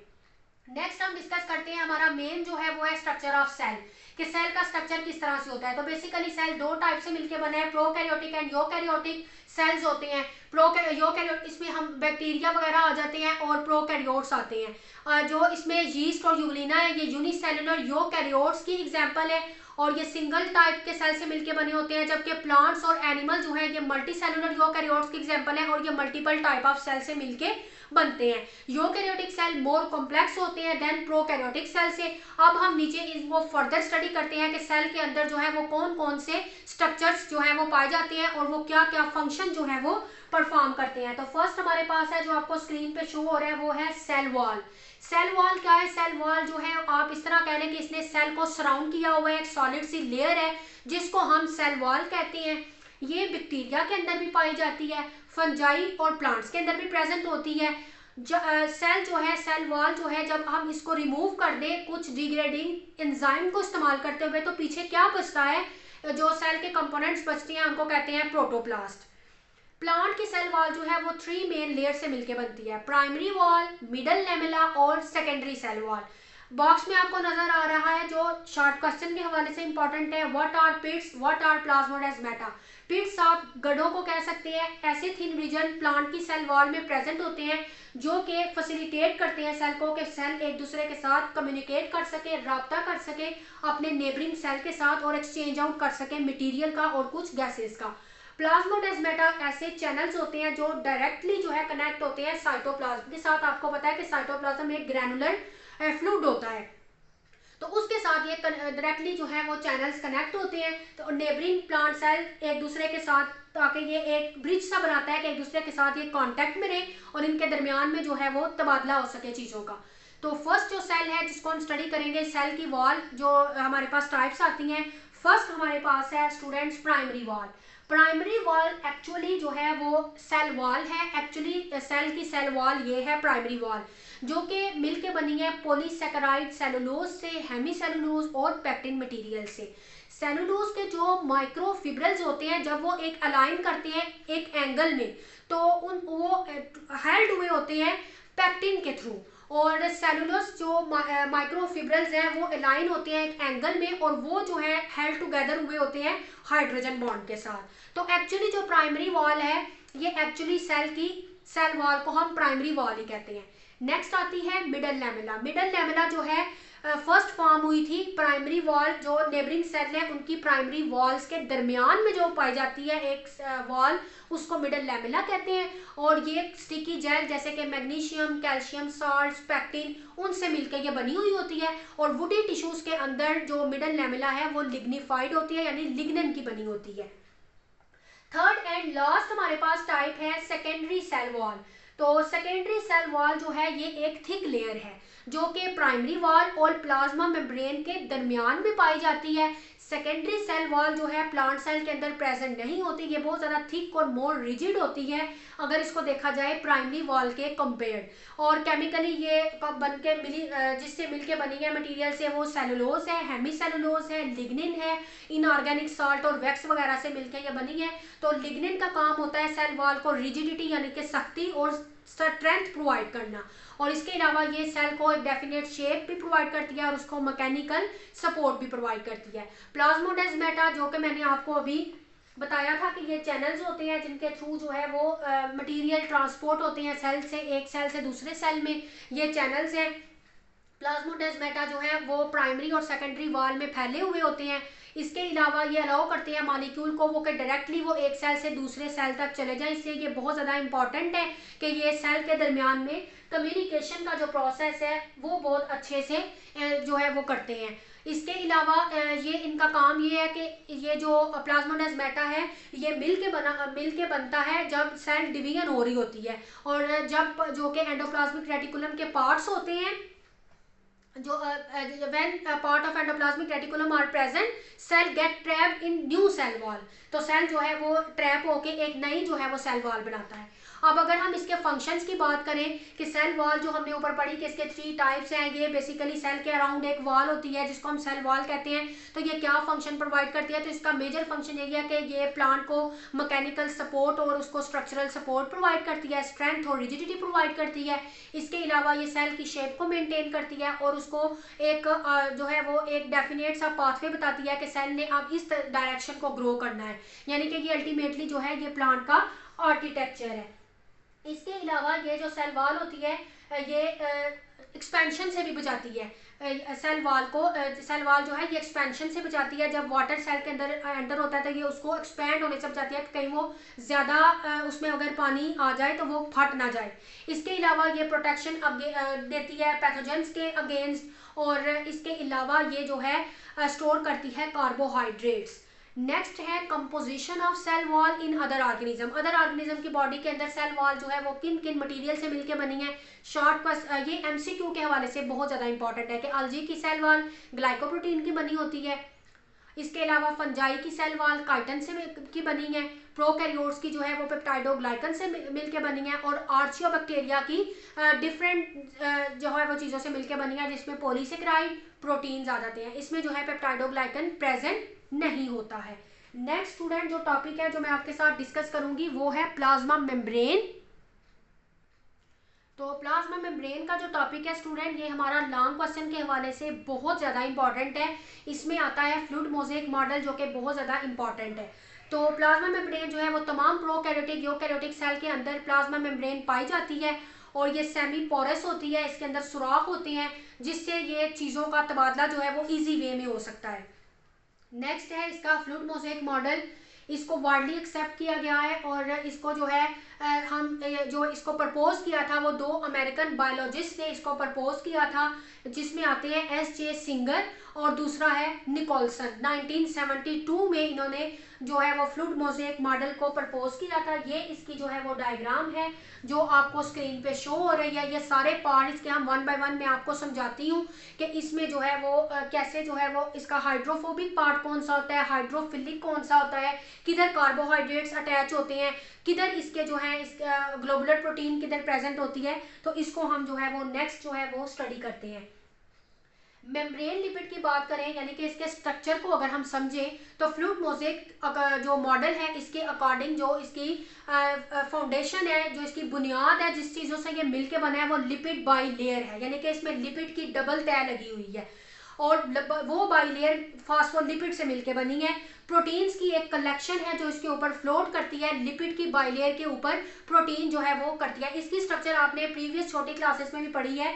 नेक्स्ट हम डिस्कस करते हैं, हमारा मेन जो है वो है स्ट्रक्चर ऑफ सेल, कि सेल का स्ट्रक्चर किस तरह से होता है। तो बेसिकली सेल 2 टाइप से मिलकर बना है, प्रोकैरियोटिक एंड यूकैरियोटिक सेल्स होते हैं। यूकैरियोट इसमें हम बैक्टीरिया वगैरह आ जाते हैं और प्रोकैरियोट्स आते हैं। जो इसमें यीस्ट और यूग्लिना है ये यूनिसेलुलर यूकैरियोट्स की एग्जांपल है, और ये सिंगल टाइप के सेल से मिलके बने होते हैं, जबकि प्लांट्स और एनिमल जो है ये मल्टी सेलुलर यूकैरियोट्स की एग्जांपल है, और ये मल्टीपल टाइप ऑफ सेल से मिलके बनते हैं। यूकैरियोटिक सेल मोर कॉम्प्लेक्स होते हैं देन प्रोकैरियोटिक सेल से। अब हम नीचे इसको फर्दर स्टडी करते हैं कि सेल के अंदर जो है वो कौन कौन से स्ट्रक्चर्स जो है वो पाए जाते हैं और वो क्या क्या फंक्शन फंक्शन जो है वो परफॉर्म करते हैं। तो फर्स्ट हमारे पास है जो आपको स्क्रीन पे शो हो रहा है वो है सेल वॉल। सेल वॉल क्या है? सेल वॉल जो है आप इस तरह कह लें कि इसने सेल को सराउंड किया हुआ है, एक सॉलिड सी लेयर है जिसको हम सेल वॉल कहते हैं। ये बैक्टीरिया के अंदर भी पाई जाती है, फंजाई और प्लांट्स के अंदर भी प्रेजेंट होती है। सेल जो है, सेल वॉल जो है, जब हम इसको रिमूव कर दें कुछ डिग्रेडिंग एंजाइम को इस्तेमाल करते हुए तो पीछे क्या बचता है? जो सेल के कंपोनेंट्स बचते हैं उनको कहते हैं प्रोटोप्लास्ट। प्लांट की सेल वॉल जो है वो 3 मेन लेयर से मिलकर बनती है, प्राइमरी वॉल, मिडल लेमेला और सेकेंडरी सेल वॉल। बॉक्स में आपको नजर आ रहा है जो शॉर्ट क्वेश्चन के हवाले से इंपॉर्टेंट है, what are pits, what are plasmodesmata. Pits आप गड्ढों को कह सकते हैं, ऐसे थिन रीजन प्लांट की सेल वॉल में प्रेजेंट होते हैं जो कि फैसिलिटेट करते हैं सेल को कि सेल एक दूसरे के साथ कम्युनिकेट कर सके, राब्ता कर सके अपने नेबरिंग सेल के साथ और एक्सचेंज आउट कर सके मटेरियल का और कुछ गैसेस का। प्लाज्मोडेस्माटा ऐसे चैनल्स होते हैं जो डायरेक्टली जो है कनेक्ट होते हैं साइटोप्लाज्म के साथ। आपको पता है कि साइटोप्लाज्म एक ग्रैनुलर फ्लूइड होता है, तो उसके साथ ये डायरेक्टली जो है वो चैनल्स कनेक्ट होते हैं। तो नेबरिंग प्लांट सेल एक दूसरे के साथ, ताकि ये एक ब्रिज सा बनाता है कि एक दूसरे के साथ ये कांटेक्ट में रहे और इनके दरमियान में जो है वो तबादला हो सके चीज़ों का। तो फर्स्ट जो सेल है जिसको हम स्टडी करेंगे, सेल की वॉल जो हमारे पास टाइप्स आती हैं। फर्स्ट हमारे पास है students primary wall. Primary wall actually जो है वो सेल वॉल है, एक्चुअली सेल की सेल वॉल ये है प्राइमरी वॉल, जो कि मिलके बनी है पॉलीसैकेराइड सेलुलोज से, हेमीसेलुलोज और पेक्टिन मटेरियल से। सेलुलोज के जो माइक्रोफिब्रिल्स होते हैं जब वो एक अलाइन करते हैं एक एंगल में तो वो हेल्ड हुए होते हैं पेक्टिन के थ्रू, और सेलुलोज जो माइक्रोफिब्रिल्स हैं वो अलाइन होते हैं एक एंगल में और वो जो है हेल्ड टुगेदर हुए होते हैं हाइड्रोजन बॉन्ड के साथ। तो एक्चुअली जो प्राइमरी वॉल है ये एक्चुअली सेल की सेल वॉल को हम प्राइमरी वॉल ही कहते हैं। नेक्स्ट आती है मिडल लेमेला। मिडल लेमेला जो है फर्स्ट फॉर्म हुई थी प्राइमरी वॉल, जो नेबरिंग सेल है उनकी प्राइमरी वॉल्स के दरमियान में जो पाई जाती है एक वॉल, उसको मिडल लेमेला कहते हैं। और ये स्टिकी जेल जैसे कि मैग्नीशियम, कैल्शियम साल्ट्स, पेक्टिन, उनसे मिलकर ये बनी हुई होती है। और वुडी टिश्यूज के अंदर जो मिडल लेमेला है वो लिग्निफाइड होती है, यानी लिग्निन की बनी होती है। थर्ड एंड लास्ट हमारे पास टाइप है सेकेंडरी सेल वॉल। तो सेकेंडरी सेल वॉल जो है ये एक थिक लेयर है जो कि प्राइमरी वॉल और प्लाज्मा मेम्ब्रेन के दरमियान में पाई जाती है। सेकेंडरी सेल वॉल जो है प्लांट सेल के अंदर प्रेजेंट नहीं होती, ये बहुत ज़्यादा थिक और मोर रिजिड होती है अगर इसको देखा जाए प्राइमरी वॉल के कंपेयर्ड। और केमिकली ये बन के जिससे मिलके बनी है मटेरियल से वो सेलुलोज है, हेमीसेलुलोज है, लिग्निन है, इनऑर्गेनिक साल्ट और वैक्स वगैरह से मिलके ये बनी है। तो लिग्निन का काम होता है सेल वॉल को रिजिडिटी यानी कि सख्ती और स्ट्रेंथ प्रोवाइड करना, और इसके अलावा ये सेल को एक डेफिनेट शेप भी प्रोवाइड करती है और उसको मैकेनिकल सपोर्ट भी प्रोवाइड करती है। प्लाज्मोडेस्माटा जो कि मैंने आपको अभी बताया था कि ये चैनल्स होते हैं जिनके थ्रू जो है वो मटेरियल ट्रांसपोर्ट होते हैं सेल से, एक सेल से दूसरे सेल में, ये चैनल्स हैं। प्लाज्मोडेस्माटा जो है वो प्राइमरी और सेकेंडरी वॉल में फैले हुए होते हैं। इसके अलावा ये अलाउ करते हैं मॉलिक्यूल को वो कि डायरेक्टली वो एक सेल से दूसरे सेल तक चले जाएं, इसलिए ये बहुत ज़्यादा इंपॉर्टेंट है कि ये सेल के दरमियान में कम्युनिकेशन का जो प्रोसेस है वो बहुत अच्छे से जो है वो करते हैं। इसके अलावा ये इनका काम ये है कि ये जो प्लाज्मोडेस्माटा है ये मिल के बनता है जब सेल डिवीजन हो रही होती है, और जब जो कि एंडोप्लाज्मिक रेटिकुलम के पार्ट्स होते हैं, जो when part of endoplasmic reticulum are present, cell get trapped in new cell wall। तो सेल जो है वो ट्रैप होके एक नई जो है वो सेल वॉल बनाता है। अब अगर हम इसके फंक्शंस की बात करें कि सेल वॉल जो हमने ऊपर पढ़ी कि इसके 3 टाइप्स हैं, ये बेसिकली सेल के अराउंड एक वॉल होती है जिसको हम सेल वॉल कहते हैं। तो ये क्या फंक्शन प्रोवाइड करती है? तो इसका मेजर फंक्शन यही है कि ये प्लांट को मैकेनिकल सपोर्ट और उसको स्ट्रक्चरल सपोर्ट प्रोवाइड करती है, स्ट्रेंथ और रिजिडिटी प्रोवाइड करती है। इसके अलावा ये सेल की शेप को मेनटेन करती है और उसको एक जो है वो एक डेफिनेट सा पाथवे बताती है कि सेल ने अब इस डायरेक्शन को ग्रो करना है, यानी कि ये अल्टीमेटली जो है ये प्लांट का आर्किटेक्चर है। इसके अलावा ये जो सेल वॉल होती है ये एक्सपेंशन से भी बचाती है। सेल वॉल जो है ये एक्सपेंशन से बचाती है। जब वाटर सेल के अंदर एंटर होता है तो ये उसको एक्सपेंड होने से बचाती है कि कहीं वो ज़्यादा उसमें अगर पानी आ जाए तो वो फट ना जाए। इसके अलावा ये प्रोटेक्शन देती है पैथोजेंस के अगेंस्ट, और इसके अलावा ये जो है स्टोर करती है कार्बोहाइड्रेट्स। नेक्स्ट है composition of cell wall in other organism. Other organism की बॉडी के अंदर सेल वॉल जो है वो किन किन मटेरियल से मिलकर बनी है। शॉर्ट बस ये एमसीक्यू के हवाले से बहुत ज़्यादा इंपॉर्टेंट है कि अलजी की सेल वॉल ग्लाइकोप्रोटीन की बनी होती है। इसके अलावा फंजाई की सेल वॉल काइटिन से की बनी है। प्रोकैरियोट्स की जो है वो पेप्टाइडोग्लाइकन से मिलकर बनी है। और आर्चियोबैक्टीरिया की डिफरेंट जो है वो चीज़ों से मिलकर बनी है, जिसमें पॉलीसेकेराइड प्रोटीन्स आ जाते हैं। इसमें जो है पेप्टाइडोग्लाइकन प्रेजेंट नहीं होता है। नेक्स्ट स्टूडेंट जो टॉपिक है जो मैं आपके साथ डिस्कस करूंगी वो है प्लाज्मा मेम्ब्रेन। तो प्लाज्मा मेम्ब्रेन का जो टॉपिक है स्टूडेंट, ये हमारा लॉन्ग क्वेश्चन के हवाले से बहुत ज़्यादा इंपॉर्टेंट है। इसमें आता है फ्लूइड मोज़ेक मॉडल जो कि बहुत ज़्यादा इंपॉर्टेंट है। तो प्लाज्मा मेम्ब्रेन जो है वो तमाम प्रोकैरियोटिक यूकैरियोटिक सेल के अंदर प्लाज्मा मेम्ब्रेन पाई जाती है और ये सेमी पोरस होती है। इसके अंदर सुराख होते हैं जिससे ये चीज़ों का तबादला जो है वो ईजी वे में हो सकता है। नेक्स्ट है इसका फ्लूइड मोज़ेक मॉडल। इसको वाइडली एक्सेप्ट किया गया है और इसको जो है हम जो इसको प्रपोज किया था वो दो अमेरिकन बायोलॉजिस्ट ने इसको प्रपोज किया था, जिसमें आते हैं एस.जे. सिंगर और दूसरा है निकोलसन। 1972 में इन्होंने जो है वो फ्लूइड मोज़ेक मॉडल को प्रपोज किया था। ये इसकी जो है वो डायग्राम है जो आपको स्क्रीन पे शो हो रही है। ये सारे पार्ट इसके हम वन बाय वन मैं आपको समझाती हूँ कि इसमें जो है वो कैसे जो है वो इसका हाइड्रोफोबिक पार्ट कौन सा होता है, हाइड्रोफिलिक कौन सा होता है, किधर कार्बोहाइड्रेट्स अटैच होते हैं, किधर इसके जो है इस ग्लोबुलर प्रोटीन किधर प्रेजेंट होती है। तो इसको हम जो है वो नेक्स्ट जो है वो स्टडी करते हैं। मेम्ब्रेन लिपिड की बात करें यानी कि इसके स्ट्रक्चर को अगर हम समझें तो फ्लूइड मोज़ेक जो मॉडल है इसके अकॉर्डिंग जो इसकी फाउंडेशन है, जो इसकी बुनियाद है, जिस चीज़ों से ये मिलके बना है वो लिपिड बाइलेयर है। यानी कि इसमें लिपिड की डबल तह लगी हुई है और वो बाइलेयर फास्फोलिपिड से मिलके बनी है। प्रोटीन्स की एक कलेक्शन है जो इसके ऊपर फ्लोट करती है। लिपिड की बाइलेयर के ऊपर प्रोटीन जो है वो करती है। इसकी स्ट्रक्चर आपने प्रीवियस छोटी क्लासेस में भी पढ़ी है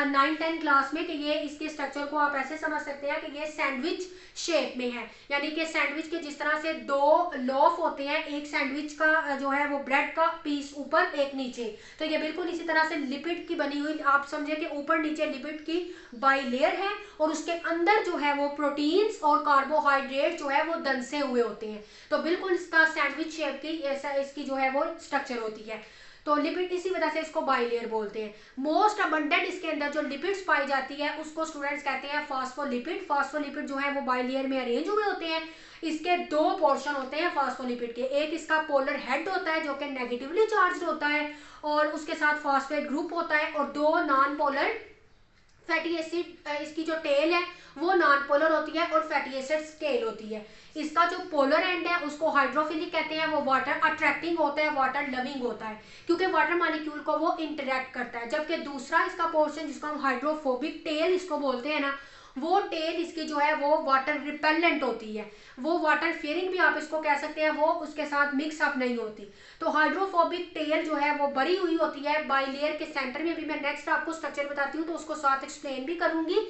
9-10 क्लास में, कि ये इसके स्ट्रक्चर को आप ऐसे समझ सकते हैं कि ये सैंडविच शेप में है। यानी कि सैंडविच के जिस तरह से दो लोफ होते हैं, एक सैंडविच का जो है वो ब्रेड का पीस ऊपर एक नीचे, तो ये बिल्कुल इसी तरह से लिपिड की बनी हुई आप समझे कि ऊपर नीचे लिपिड की बाइलेयर है और उसके अंदर जो है वो प्रोटीन्स और कार्बोहाइड्रेट जो है वो दंसे हुए होते हैं। तो बिल्कुल इसका सैंडविच शेप की ऐसा इसकी जो है वो स्ट्रक्चर होती है। तो लिपिड इसी वजह से इसको बाइलेयर बोलते हैं। मोस्ट अबंडेंट इसके अंदर जो लिपिड्स पाई जाती है उसको स्टूडेंट्स कहते हैं फास्फोलिपिड। फास्फोलिपिड जो है वो बाइलेयर में अरेंज हुए होते हैं। इसके दो पोर्शन होते हैं फास्फोलिपिड के, एक इसका पोलर हेड होता है जो कि नेगेटिवली चार्ज होता है और उसके साथ फॉस्फेट ग्रुप होता है, और दो नॉन पोलर फैटी एसिड इसकी जो टेल है वो नॉन पोलर होती है और फैटी एसिड टेल होती है। इसका जो पोलर एंड है उसको हाइड्रोफिलिक कहते हैं, वो वाटर अट्रैक्टिंग होता है, वाटर लविंग होता है क्योंकि वाटर मॉलिक्यूल को वो इंटरेक्ट करता है। जबकि दूसरा इसका पोर्शन जिसको हम हाइड्रोफोबिक टेल इसको बोलते हैं ना, वो टेल इसकी जो है वो वाटर रिपेलेंट होती है, वो वाटर फियरिंग भी आप इसको कह सकते हैं, वो उसके साथ मिक्स अप नहीं होती। तो हाइड्रोफोबिक टेल जो है वो बड़ी हुई होती है बाइलेयर के सेंटर में। भी मैं नेक्स्ट आपको स्ट्रक्चर बताती हूँ तो उसको साथ एक्सप्लेन भी करूंगी,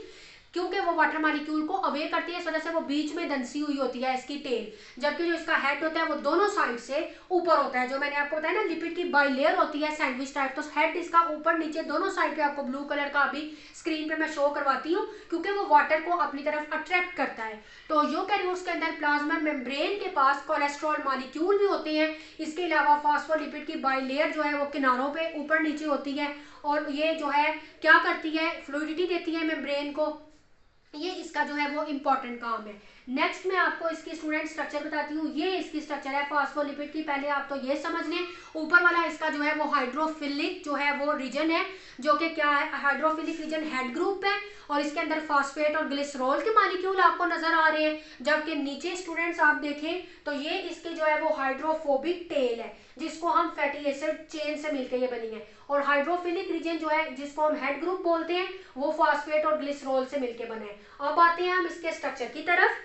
क्योंकि वो वाटर मॉलिक्यूल को अवे करती है, इस वजह से वो बीच में दंसी हुई होती है इसकी टेल। जबकि जो इसका हेड होता है वो दोनों साइड से ऊपर होता है। जो मैंने आपको बताया ना लिपिड की बाइलेयर होती है सैंडविच टाइप, तो हेड इसका ऊपर नीचे दोनों साइड पे आपको ब्लू कलर का अभी स्क्रीन पे मैं शो करवाती हूँ, क्योंकि वो वाटर को अपनी तरफ अट्रैक्ट करता है। तो यूकैरियोट्स के अंदर प्लाज्मा मेम्ब्रेन के पास कोलेस्ट्रॉल मॉलिक्यूल भी होते हैं। इसके अलावा फास्फोलिपिड की बाइलेयर जो है वो किनारों पे ऊपर नीचे होती है और ये जो है क्या करती है, फ्लूइडिटी देती है मेम्ब्रेन को। ये इसका जो है वो इम्पोर्टेंट काम है। नेक्स्ट मैं आपको इसकी स्टूडेंट स्ट्रक्चर बताती हूँ। ये इसकी स्ट्रक्चर है फास्फोलिपिड की। पहले आप तो ये समझ लें, ऊपर वाला इसका जो है वो हाइड्रोफिलिक जो है वो रीजन है, जो कि क्या है, हाइड्रोफिलिक रीजन हेड ग्रुप है और इसके अंदर फास्फेट और ग्लिसरॉल के मॉलिक्यूल आपको नजर आ रहे हैं। जबकि नीचे स्टूडेंट्स आप देखें तो ये इसकी जो है वो हाइड्रोफोबिक टेल है, जिसको हम फैटी एसिड चेन से मिलकर ये बनी है। और हाइड्रोफिलिक रीजन जो है जिसको हम हेड ग्रुप बोलते हैं वो फास्फेट और ग्लिसरॉल से मिलकर बना है। अब आते हैं हम इसके स्ट्रक्चर की तरफ।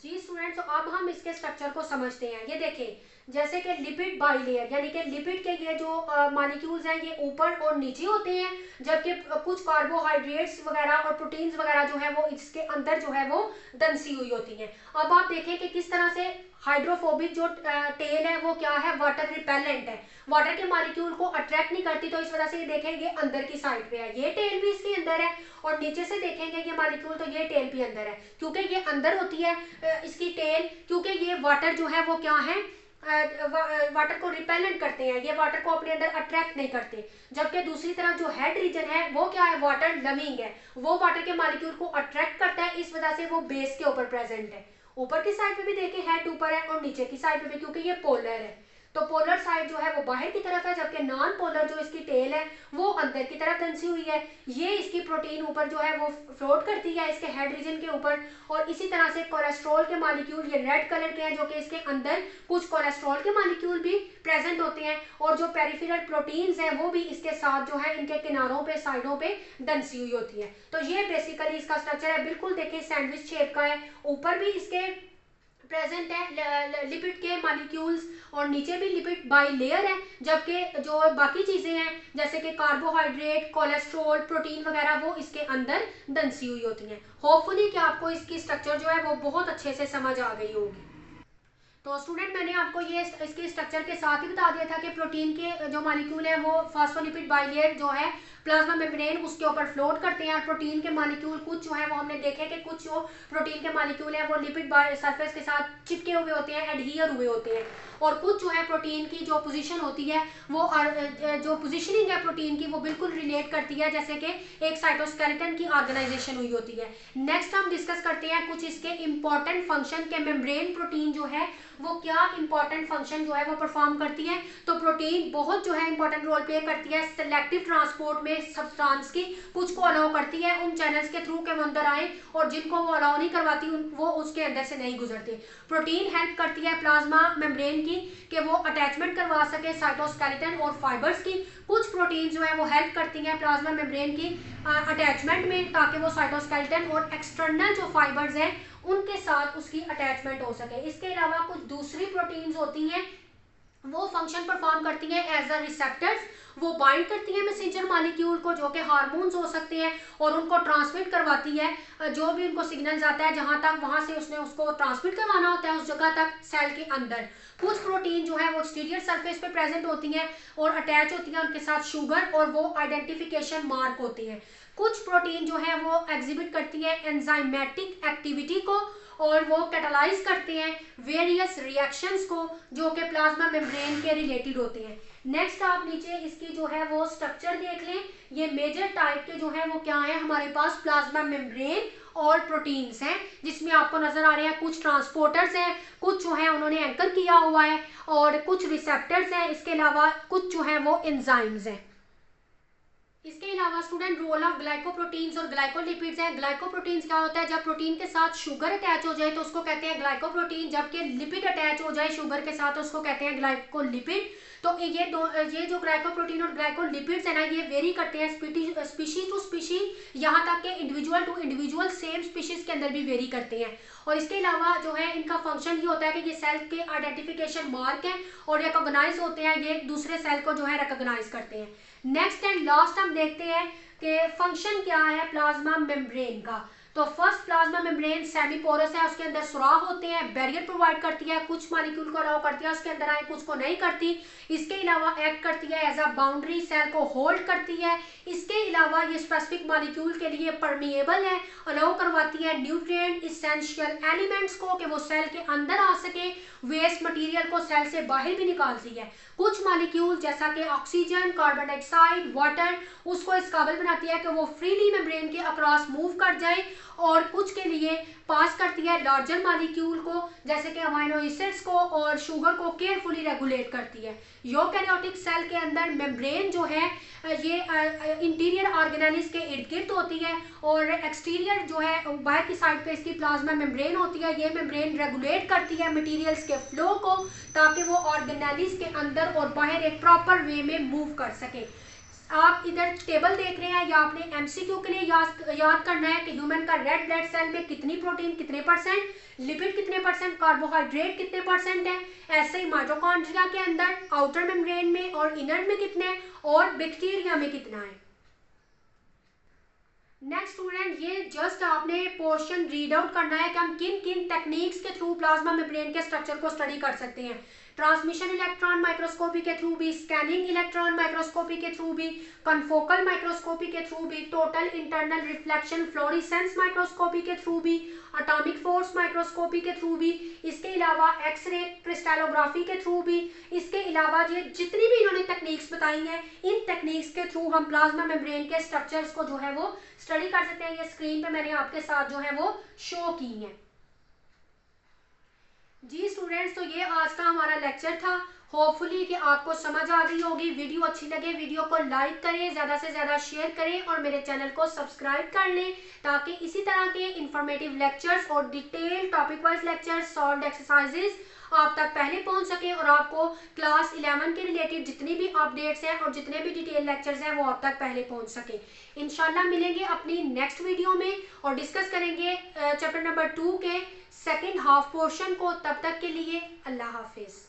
जी स्टूडेंट्स, तो अब हम इसके स्ट्रक्चर को समझते हैं। ये देखें, जैसे कि लिपिड बाइलेयर, यानी कि लिपिड के ये जो मॉलिक्यूल्स हैं ये ऊपर और नीचे होते हैं, जबकि कुछ कार्बोहाइड्रेट्स वगैरह और प्रोटीन्स वगैरह जो है वो इसके अंदर जो है वो दंसी हुई होती हैं। अब आप देखें कि किस तरह से हाइड्रोफोबिक जो टेल है वो क्या है, वाटर रिपेलेंट है, वाटर के मॉलिक्यूल को अट्रैक्ट नहीं करती, तो इस वजह से ये देखेंगे अंदर की साइड पे है, ये टेल भी इसके अंदर है, और नीचे से देखेंगे ये मॉलिक्यूल तो ये टेल भी अंदर है, क्योंकि ये अंदर होती है इसकी टेल, क्योंकि ये वाटर जो है वो क्या है, वाटर को रिपेलेंट करते हैं, ये वाटर को अपने अंदर अट्रैक्ट नहीं करते। जबकि दूसरी तरफ जो हेड रीजन है वो क्या है, वाटर लविंग है, वो वाटर के मॉलिक्यूल को अट्रैक्ट करता है, इस वजह से वो बेस के ऊपर प्रेजेंट है। ऊपर की साइड पे भी देखें हेड ऊपर है और नीचे की साइड पे भी, क्योंकि ये पोलर है, तो पोलर साइड जो है वो बाहर की तरफ है, जबकि नॉन पोलर जो इसकी टेल है वो अंदर की तरफ दंसी हुई है। ये इसकी प्रोटीन ऊपर जो है वो फ्लोट करती है इसके हेड रीजन के ऊपर, और इसी तरह से कोलेस्ट्रॉल के मॉलिक्यूल ये रेड कलर के हैं, जो कि इसके अंदर कुछ कोलेस्ट्रॉल के मॉलिक्यूल भी प्रेजेंट होते हैं, और जो पेरिफेरल प्रोटीन्स हैं वो भी इसके साथ जो है इनके किनारों पे साइडों पे दंसी हुई होती है। तो ये बेसिकली इसका स्ट्रक्चर है, बिल्कुल देखें सैंडविच शेप का है, ऊपर भी इसके प्रेजेंट है लिपिड के मॉलिक्यूल्स और नीचे भी लिपिड बाई लेयर है, जबकि जो बाकी चीजें हैं जैसे कि कार्बोहाइड्रेट, कोलेस्ट्रॉल, प्रोटीन वगैरह वो इसके अंदर दंसी हुई होती हैं। होपफुली कि आपको इसकी स्ट्रक्चर जो है वो बहुत अच्छे से समझ आ गई होगी। तो स्टूडेंट मैंने आपको ये इसके स्ट्रक्चर के साथ ही बता दिया था कि प्रोटीन के जो मॉलिक्यूल है वो फॉस्फोलिपिड बाइलेयर जो है प्लाज्मा मेम्ब्रेन उसके ऊपर फ्लोट करते हैं, और प्रोटीन के मॉलिक्यूल कुछ जो है वो हमने देखे कि कुछ जो प्रोटीन के मॉलिक्यूल है वो लिपिड सरफेस के साथ चिपके हुए होते हैं, एडहियर हुए होते हैं, और कुछ जो है प्रोटीन की जो पोजीशन होती है वो जो पोजीशनिंग है प्रोटीन की वो बिल्कुल रिलेट करती है जैसे कि एक साइटोस्केलेटन की ऑर्गेनाइजेशन हुई होती है। नेक्स्ट हम डिस्कस करते हैं कुछ इसके इंपॉर्टेंट फंक्शन के, मेम्ब्रेन प्रोटीन जो है वो क्या इंपॉर्टेंट फंक्शन जो है वो परफॉर्म करती है। तो प्रोटीन बहुत जो है इंपॉर्टेंट रोल प्ले करती है सिलेक्टिव ट्रांसपोर्ट में सब्सटेंस की, कुछ को अलाउ करती है उन चैनल्स के थ्रू के वो अंदर आए, और जिनको वो अलाउ नहीं करवाती वो उसके अंदर से नहीं गुजरते। प्रोटीन हेल्प करती है प्लाज्मा मेम्ब्रेन की कि वो अटैचमेंट करवा सके साइटोस्केलेटन और फाइबर्स की। कुछ प्रोटीन जो है वो हेल्प करती हैं प्लाज्मा मेम्ब्रेन की अटैचमेंट में, ताकि वो साइटोस्केलेटन और एक्सटर्नल जो फाइबर्स हैं उनके साथ उसकी अटैचमेंट हो सके। इसके अलावा कुछ दूसरी प्रोटीन्स होती हैं वो फंक्शन परफॉर्म करती हैं एज अ रिसेप्टर्स, वो बाइंड करती है मैसेंजर मॉलिक्यूल को जो कि हार्मोन्स हो सकते हैं, और उनको ट्रांसमिट करवाती है जो भी उनको सिग्नल जाता है जहां तक वहां से उसने उसको ट्रांसमिट करवाना होता है उस जगह तक सेल के अंदर। कुछ प्रोटीन जो है वो एक्सटीरियर सरफेस पे प्रेजेंट होती हैं और अटैच होती हैं उनके साथ शुगर, और वो आइडेंटिफिकेशन मार्क होती हैं। कुछ प्रोटीन जो है वो एग्जिबिट करती है एंजाइमेटिक एक्टिविटी को, और वो कैटालाइज करते हैं वेरियस रिएक्शंस को जो कि प्लाज्मा मेम्ब्रेन के रिलेटेड होते हैं। नेक्स्ट आप नीचे इसकी जो है वो स्ट्रक्चर देख लें, ये मेजर टाइप के जो है वो क्या है हमारे पास प्लाज्मा मेम्ब्रेन और प्रोटीन्स हैं, जिसमें आपको नजर आ रहे हैं कुछ ट्रांसपोर्टर्स हैं, कुछ जो है उन्होंने एंकर किया हुआ है, और कुछ रिसेप्टर्स हैं, इसके अलावा कुछ जो है वो एंजाइम्स हैं। इसके अलावा स्टूडेंट रोल ऑफ ग्लाइकोप्रोटीन्स और ग्लाइकोलिपिड्स हैं। ग्लाइकोप्रोटीन्स क्या होता है, जब प्रोटीन के साथ शुगर अटैच हो जाए तो उसको कहते हैं ग्लाइकोप्रोटीन, जबकि लिपिड अटैच हो जाए शुगर के साथ तो उसको कहते हैं ग्लाइकोलिपिड। तो ये जो ग्लाइकोप्रोटीन और ग्लाइकोलिपिड्स है ना ये वेरी करते हैं स्पीशीज टू स्पीशीज, यहाँ तक कि individual to individual same species के अंदर भी वेरी करते हैं। और इसके अलावा जो है इनका फंक्शन ये होता है कि ये सेल के आइडेंटिफिकेशन मार्क हैं और रिकॉग्नाइज होते हैं, ये दूसरे सेल को जो है रिकॉग्नाइज करते हैं। नेक्स्ट एंड लास्ट हम देखते हैं कि फंक्शन क्या है प्लाज्मा मेम्ब्रेन का। तो first plasma membrane semi porous है, उसके अंदर सुराख होते हैं, बैरियर प्रोवाइड करती है, कुछ मॉलिक्यूल को अलाउ करती है उसके अंदर आए, कुछ को नहीं करती। इसके अलावा एक्ट करती है एज अ बाउंड्री, सेल को होल्ड करती है। इसके अलावा ये स्पेसिफिक मॉलिक्यूल के लिए परमिएबल है, अलाउ करवाती है न्यूट्रिएंट इसेंशियल एलिमेंट्स को कि वो सेल के अंदर आ सके, वेस्ट मटेरियल को सेल से बाहर भी निकालती है। कुछ मॉलिक्यूल जैसा कि ऑक्सीजन, कार्बन डाइऑक्साइड, वाटर, उसको इस काबिल बनाती है कि वो फ्रीली मेम्ब्रेन के अक्रॉस मूव कर जाए, और कुछ के लिए पास करती है लार्जर मॉलिक्यूल को जैसे कि अमाइनो एसिड्स को और शुगर को केयरफुली रेगुलेट करती है। यूकैरियोटिक सेल के अंदर मेम्ब्रेन जो है ये इंटीरियर ऑर्गेनेलिस के इर्द गिर्द होती है, और एक्सटीरियर जो है बाहर की साइड पे इसकी प्लाज्मा मेम्ब्रेन होती है। ये मेम्ब्रेन रेगुलेट करती है मटेरियल्स के फ्लो को ताकि वो ऑर्गेनेलिस के अंदर और बाहर एक प्रॉपर वे में मूव कर सके। आप इधर टेबल देख रहे हैं या आपने एमसीक्यू के लिए याद करना है कि ह्यूमन का रेड ब्लड सेल में कितनी प्रोटीन कितने परसेंट, लिपिड कितने परसेंट, कार्बोहाइड्रेट कितने परसेंट है। ऐसे ही माइटोकॉन्ड्रिया के अंदर आउटर मेम्ब्रेन में और इनर में कितने और बैक्टीरिया में कितना है। नेक्स्ट स्टूडेंट, ये जस्ट आपने पोर्शन रीड आउट करना है कि हम किन किन टेक्निक्स के थ्रू प्लाज्मा मेम्ब्रेन के स्ट्रक्चर को स्टडी कर सकते हैं। ट्रांसमिशन इलेक्ट्रॉन माइक्रोस्कोपी के थ्रू भी, स्कैनिंग इलेक्ट्रॉन माइक्रोस्कोपी के थ्रू भी, कन्फोकल माइक्रोस्कोपी के थ्रू भी, total internal reflection fluorescence microscopy के थ्रू भी, एटॉमिक फोर्स माइक्रोस्कोपी के थ्रू भी, इसके अलावा एक्सरे क्रिस्टलोग्राफी के थ्रू भी। इसके अलावा ये जितनी भी इन्होंने टेक्निक्स बताई हैं, इन टेक्निक्स के थ्रू हम प्लाज्मा मेम्ब्रेन के स्ट्रक्चर्स को जो है वो स्टडी कर सकते हैं। ये स्क्रीन पे मैंने आपके साथ जो है वो शो की है। जी स्टूडेंट्स, तो ये आज का हमारा लेक्चर था। होपफुली कि आपको समझ आ गई होगी। वीडियो अच्छी लगे वीडियो को लाइक करें, ज़्यादा से ज़्यादा शेयर करें और मेरे चैनल को सब्सक्राइब कर लें ताकि इसी तरह के इंफॉर्मेटिव लेक्चर्स और detail topic wise lectures, solved exercises आप तक पहले पहुंच सके और आपको क्लास 11 के रिलेटेड जितनी भी अपडेट्स हैं और जितने भी डिटेल लेक्चर्स हैं वो आप तक पहले पहुंच सके। इंशाल्लाह मिलेंगे अपनी नेक्स्ट वीडियो में और डिस्कस करेंगे चैप्टर नंबर 2 के सेकेंड हाफ पोर्शन को। तब तक के लिए अल्लाह हाफिज।